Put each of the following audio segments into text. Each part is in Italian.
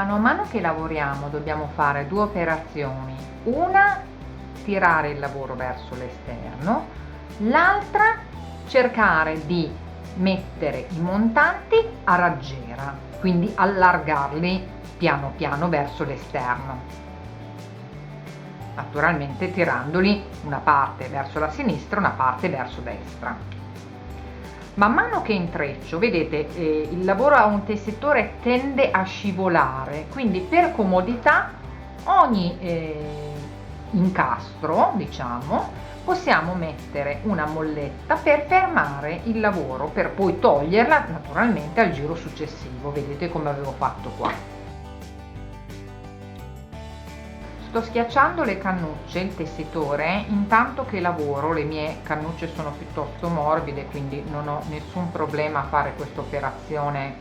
Mano a mano che lavoriamo dobbiamo fare due operazioni: una tirare il lavoro verso l'esterno, l'altra cercare di mettere i montanti a raggiera, quindi allargarli piano piano verso l'esterno, naturalmente tirandoli una parte verso la sinistra, una parte verso destra. Man mano che intreccio, vedete, il lavoro a un tessitore tende a scivolare, quindi per comodità ogni incastro, diciamo, possiamo mettere una molletta per fermare il lavoro, per poi toglierla naturalmente al giro successivo. Vedete come avevo fatto qua. Sto schiacciando le cannucce, il tessitore, intanto che lavoro. Le mie cannucce sono piuttosto morbide, quindi non ho nessun problema a fare questa operazione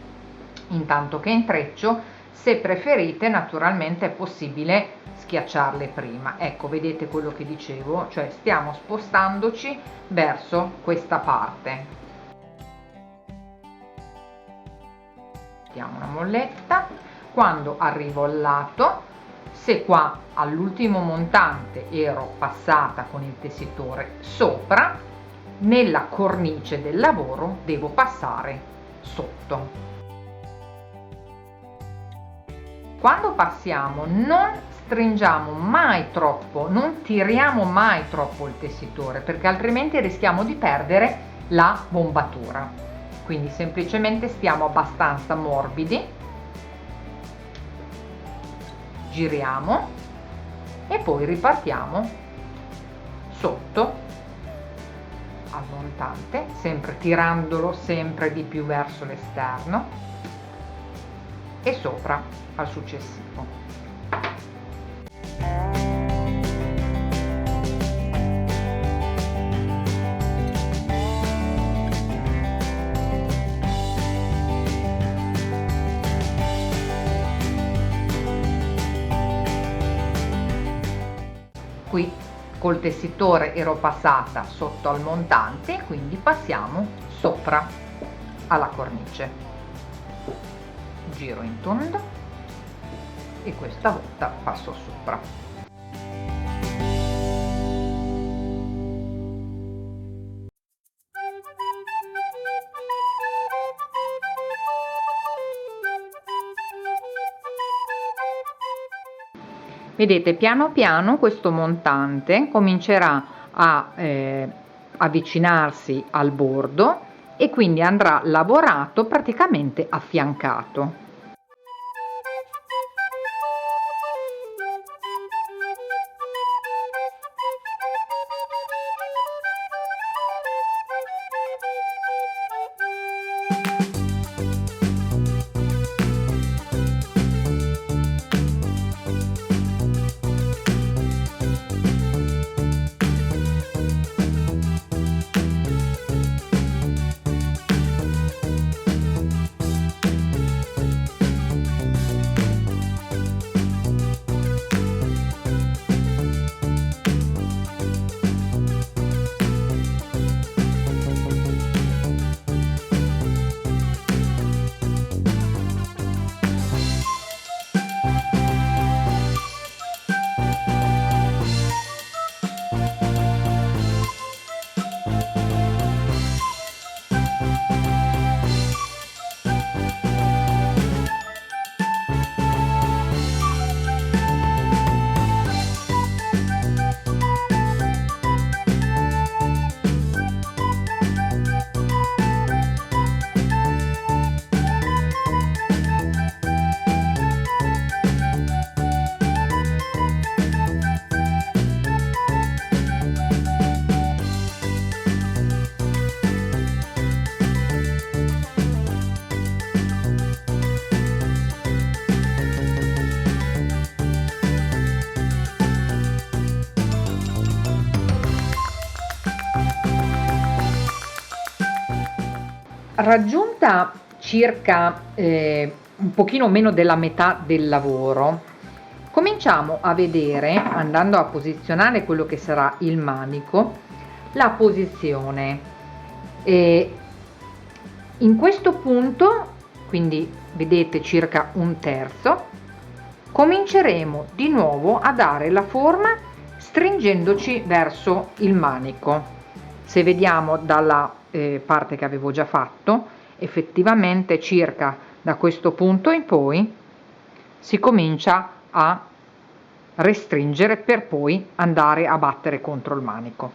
intanto che intreccio. Se preferite, naturalmente è possibile schiacciarle prima. Ecco, vedete quello che dicevo, cioè stiamo spostandoci verso questa parte. Mettiamo una molletta. Quando arrivo al lato, se qua all'ultimo montante ero passata con il tessitore sopra, nella cornice del lavoro devo passare sotto. Quando passiamo non stringiamo mai troppo, non tiriamo mai troppo il tessitore, perché altrimenti rischiamo di perdere la bombatura. Quindi semplicemente stiamo abbastanza morbidi, giriamo e poi ripartiamo sotto al montante, sempre tirandolo sempre di più verso l'esterno, e sopra al successivo. Qui col tessitore ero passata sotto al montante, quindi passiamo sopra alla cornice. Giro in tondo e questa volta passo sopra. Vedete, piano piano questo montante comincerà a avvicinarsi al bordo e quindi andrà lavorato praticamente affiancato. Raggiunta circa un pochino meno della metà del lavoro, cominciamo a vedere, andando a posizionare quello che sarà il manico, la posizione. In questo punto, quindi vedete circa un terzo, cominceremo di nuovo a dare la forma stringendoci verso il manico. Se vediamo dalla parte che avevo già fatto, effettivamente circa da questo punto in poi si comincia a restringere per poi andare a battere contro il manico.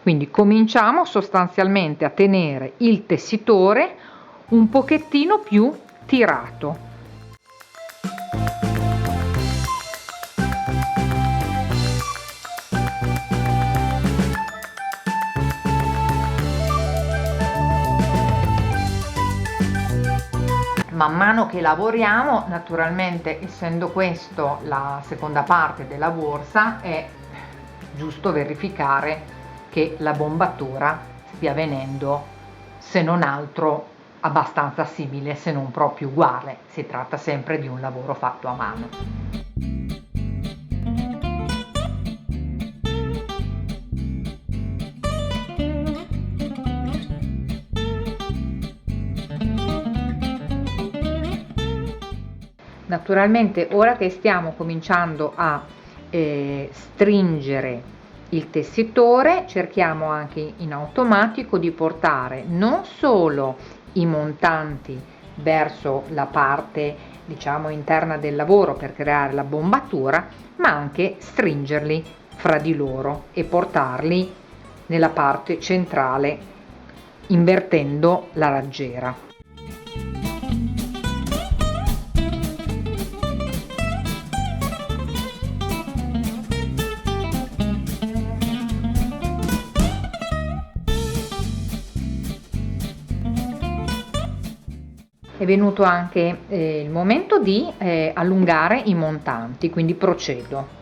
Quindi cominciamo sostanzialmente a tenere il tessitore un pochettino più tirato. Man mano che lavoriamo, naturalmente, essendo questo la seconda parte della borsa, è giusto verificare che la bombatura stia venendo, se non altro, abbastanza simile, se non proprio uguale. Si tratta sempre di un lavoro fatto a mano. Naturalmente, ora che stiamo cominciando a stringere il tessitore, cerchiamo anche in automatico di portare non solo i montanti verso la parte, diciamo, interna del lavoro per creare la bombatura, ma anche stringerli fra di loro e portarli nella parte centrale invertendo la raggiera. È venuto anche il momento di allungare i montanti, quindi procedo.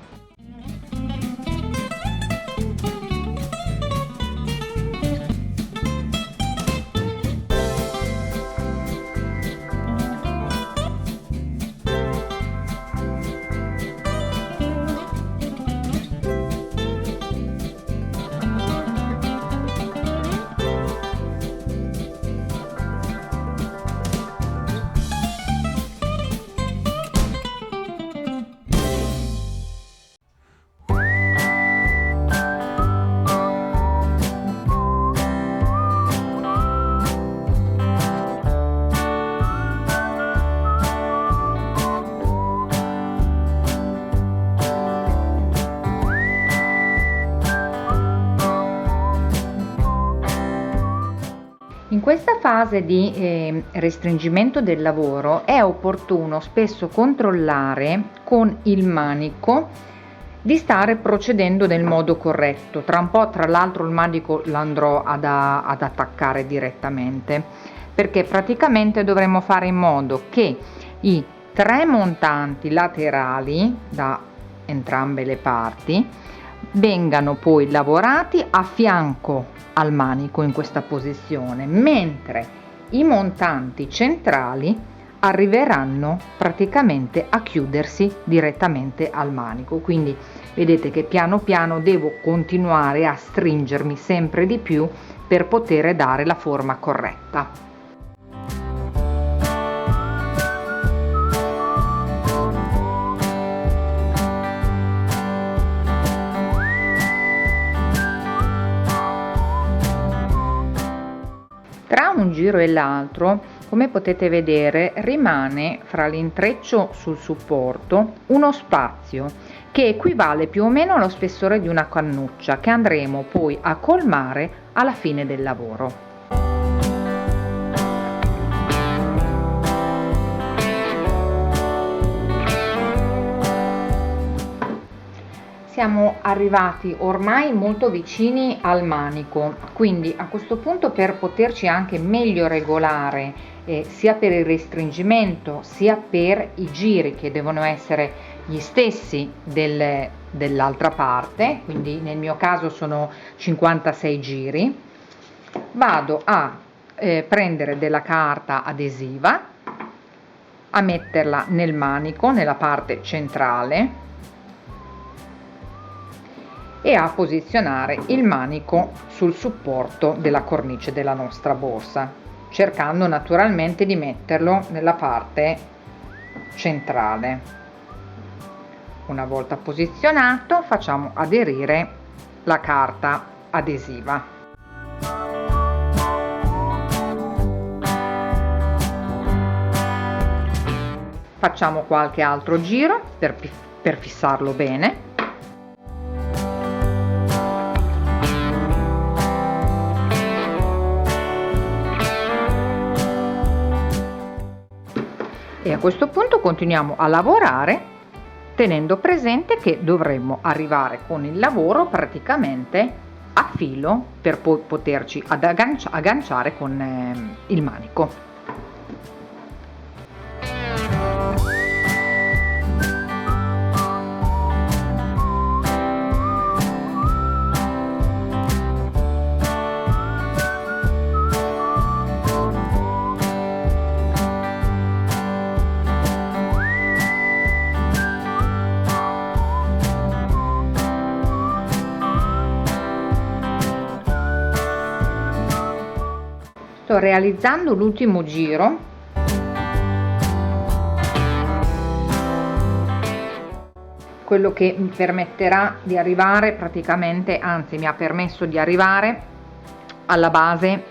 In questa fase di restringimento del lavoro è opportuno spesso controllare con il manico di stare procedendo nel modo corretto. Tra un po', tra l'altro, il manico lo andrò ad attaccare direttamente, perché praticamente dovremo fare in modo che i 3 montanti laterali da entrambe le parti vengano poi lavorati a fianco al manico in questa posizione, mentre i montanti centrali arriveranno praticamente a chiudersi direttamente al manico. Quindi vedete che piano piano devo continuare a stringermi sempre di più per poter dare la forma corretta. Tra un giro e l'altro, come potete vedere, rimane fra l'intreccio sul supporto uno spazio che equivale più o meno allo spessore di una cannuccia, che andremo poi a colmare alla fine del lavoro. Siamo arrivati ormai molto vicini al manico, quindi a questo punto, per poterci anche meglio regolare sia per il restringimento sia per i giri, che devono essere gli stessi dell'altra parte, quindi nel mio caso sono 56 giri, vado a prendere della carta adesiva, a metterla nel manico, nella parte centrale, e a posizionare il manico sul supporto della cornice della nostra borsa, cercando naturalmente di metterlo nella parte centrale. Una volta posizionato, facciamo aderire la carta adesiva. Facciamo qualche altro giro per fissarlo bene. E a questo punto continuiamo a lavorare tenendo presente che dovremmo arrivare con il lavoro praticamente a filo per poi poterci agganciare con il manico. Sto realizzando l'ultimo giro, quello che mi permetterà di arrivare praticamente, anzi mi ha permesso di arrivare alla base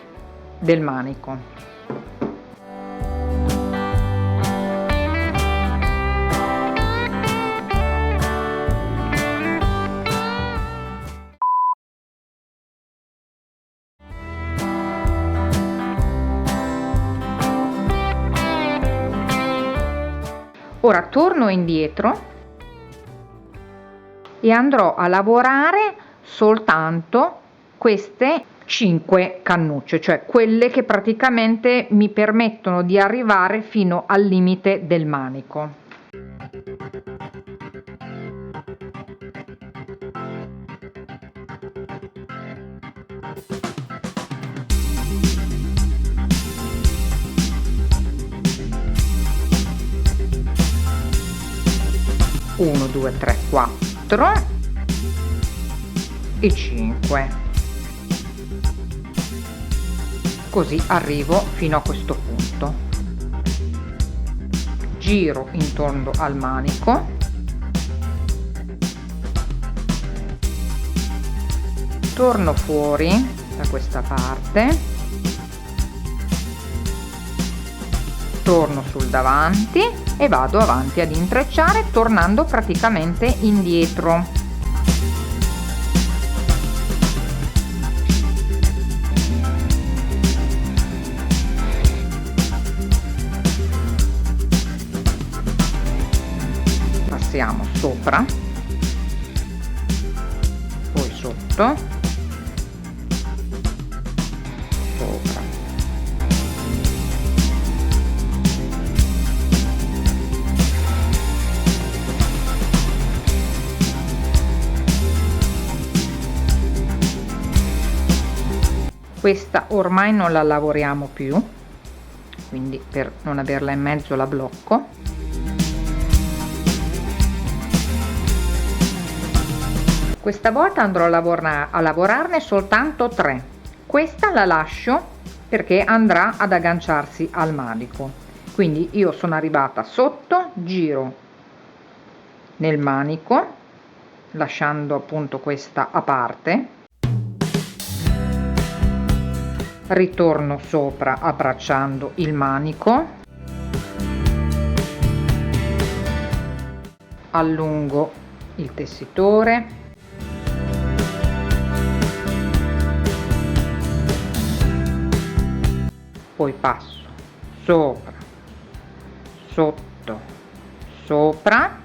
del manico. Ora torno indietro e andrò a lavorare soltanto queste 5 cannucce, cioè quelle che praticamente mi permettono di arrivare fino al limite del manico. Uno, 2, 3, 4 e 5. Così arrivo fino a questo punto. Giro intorno al manico, torno fuori da questa parte, torno sul davanti e vado avanti ad intrecciare tornando praticamente indietro. Passiamo sopra, poi sotto, sopra. Questa ormai non la lavoriamo più, quindi per non averla in mezzo la blocco. Questa volta andrò a lavorarne soltanto 3. Questa la lascio perché andrà ad agganciarsi al manico. Quindi io sono arrivata sotto, giro nel manico, lasciando appunto questa a parte. Ritorno sopra abbracciando il manico, allungo il tessitore, poi passo sopra, sotto, sopra,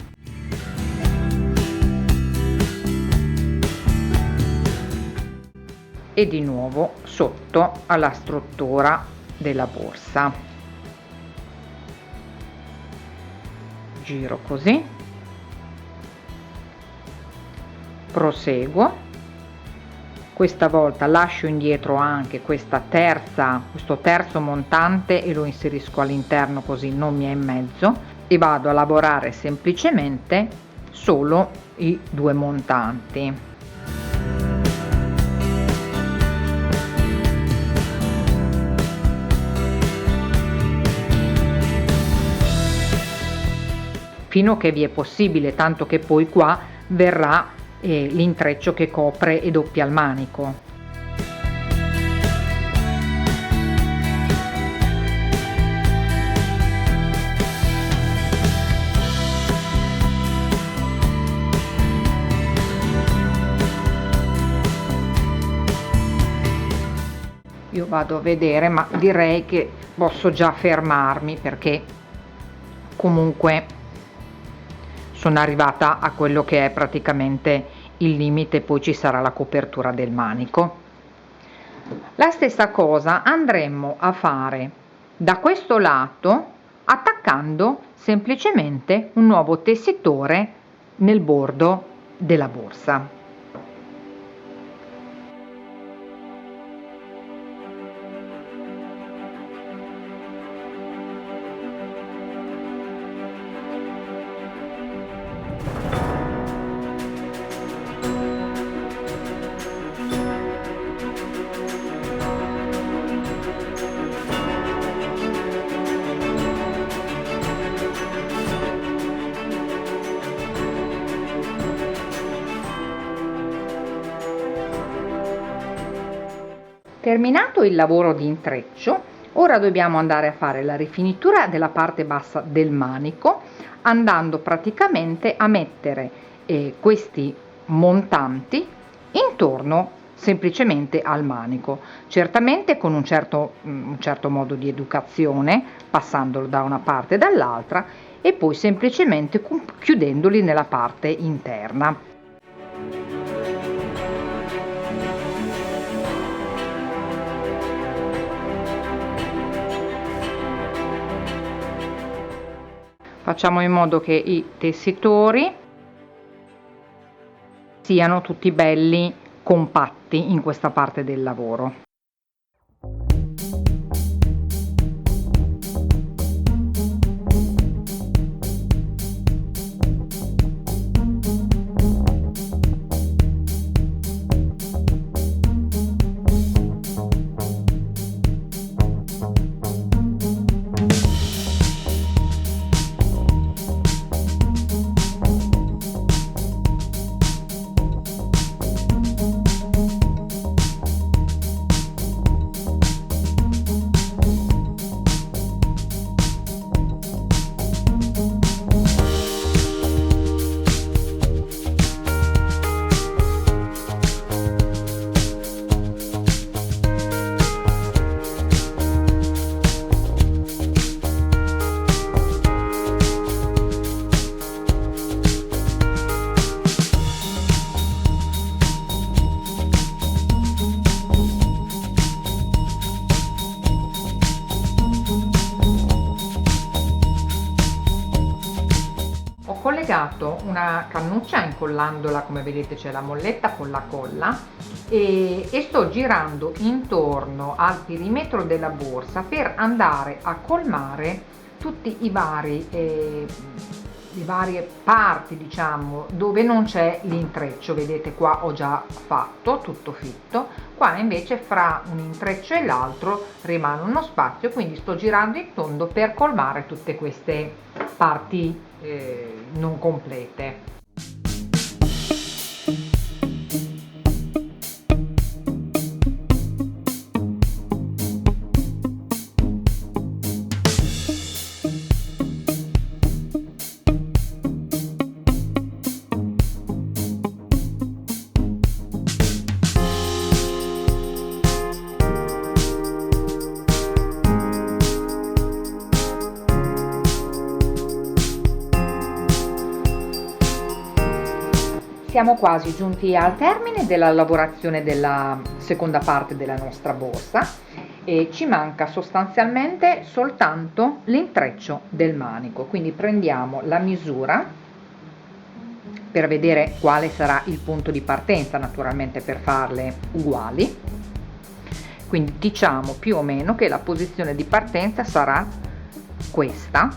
e di nuovo sotto alla struttura della borsa. Giro così, proseguo. Questa volta lascio indietro anche questo terzo montante e lo inserisco all'interno così non mi è in mezzo, e vado a lavorare semplicemente solo i 2 montanti. fino a che vi è possibile, tanto che poi qua verrà l'intreccio che copre e doppia il manico. Io vado a vedere, ma direi che posso già fermarmi, perché comunque sono arrivata a quello che è praticamente il limite, poi ci sarà la copertura del manico. La stessa cosa andremo a fare da questo lato, attaccando semplicemente un nuovo tessitore nel bordo della borsa. Terminato il lavoro di intreccio, ora dobbiamo andare a fare la rifinitura della parte bassa del manico, andando praticamente a mettere questi montanti intorno semplicemente al manico, certamente con un certo modo di educazione, passandolo da una parte e dall'altra, e poi semplicemente chiudendoli nella parte interna. Facciamo in modo che i tessitori siano tutti belli compatti in questa parte del lavoro. Collegato una cannuccia incollandola, come vedete c'è la molletta con la colla, e sto girando intorno al perimetro della borsa per andare a colmare tutti le varie parti, diciamo, dove non c'è l'intreccio. Vedete qua ho già fatto tutto fitto, qua invece fra un intreccio e l'altro rimane uno spazio, quindi sto girando in tondo per colmare tutte queste parti non complete. Siamo quasi giunti al termine della lavorazione della seconda parte della nostra borsa e ci manca sostanzialmente soltanto l'intreccio del manico, quindi prendiamo la misura per vedere quale sarà il punto di partenza, naturalmente per farle uguali. Quindi diciamo più o meno che la posizione di partenza sarà questa.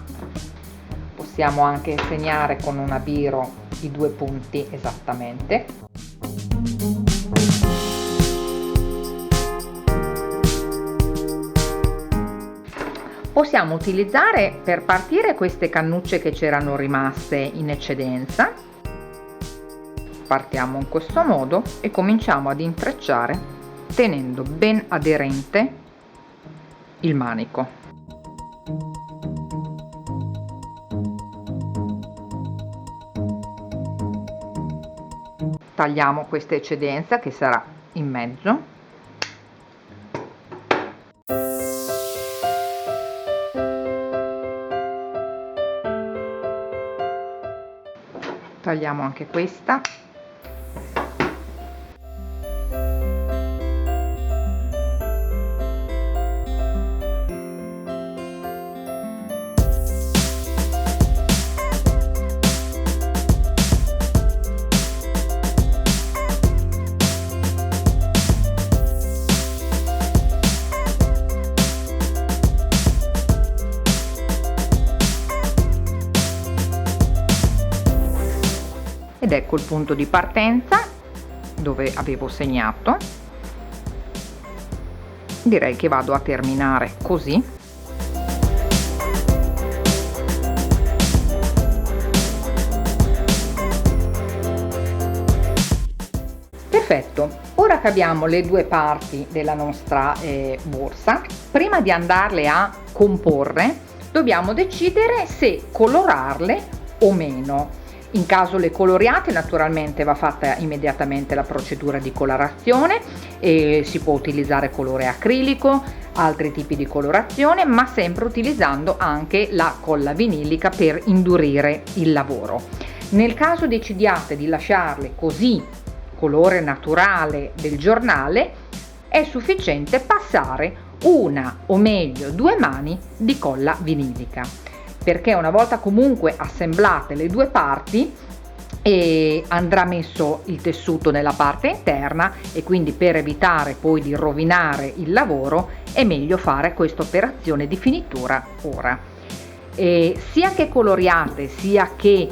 Possiamo anche segnare con una biro i due punti esattamente. Possiamo utilizzare per partire queste cannucce che c'erano rimaste in eccedenza. Partiamo in questo modo e cominciamo ad intrecciare tenendo ben aderente il manico. Tagliamo questa eccedenza che sarà in mezzo. Tagliamo anche questa. Ed ecco il punto di partenza dove avevo segnato. Direi che vado a terminare così. Perfetto, ora che abbiamo le due parti della nostra borsa, prima di andarle a comporre dobbiamo decidere se colorarle o meno. In caso le coloriate, naturalmente va fatta immediatamente la procedura di colorazione e si può utilizzare colore acrilico, altri tipi di colorazione, ma sempre utilizzando anche la colla vinilica per indurire il lavoro. Nel caso decidiate di lasciarle così, colore naturale del giornale, è sufficiente passare una o meglio 2 mani di colla vinilica, perché una volta comunque assemblate le due parti andrà messo il tessuto nella parte interna e quindi per evitare poi di rovinare il lavoro è meglio fare questa operazione di finitura ora. Sia che coloriate sia che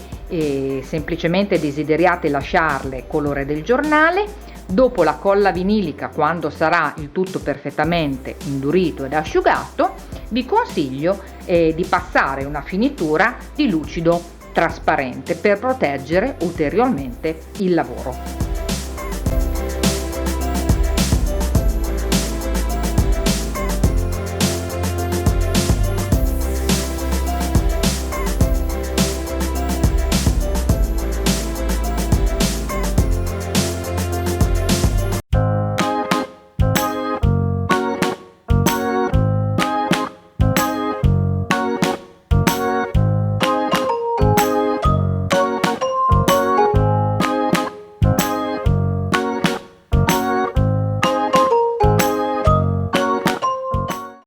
semplicemente desideriate lasciarle colore del giornale, dopo la colla vinilica, quando sarà il tutto perfettamente indurito ed asciugato, vi consiglio di passare una finitura di lucido trasparente per proteggere ulteriormente il lavoro.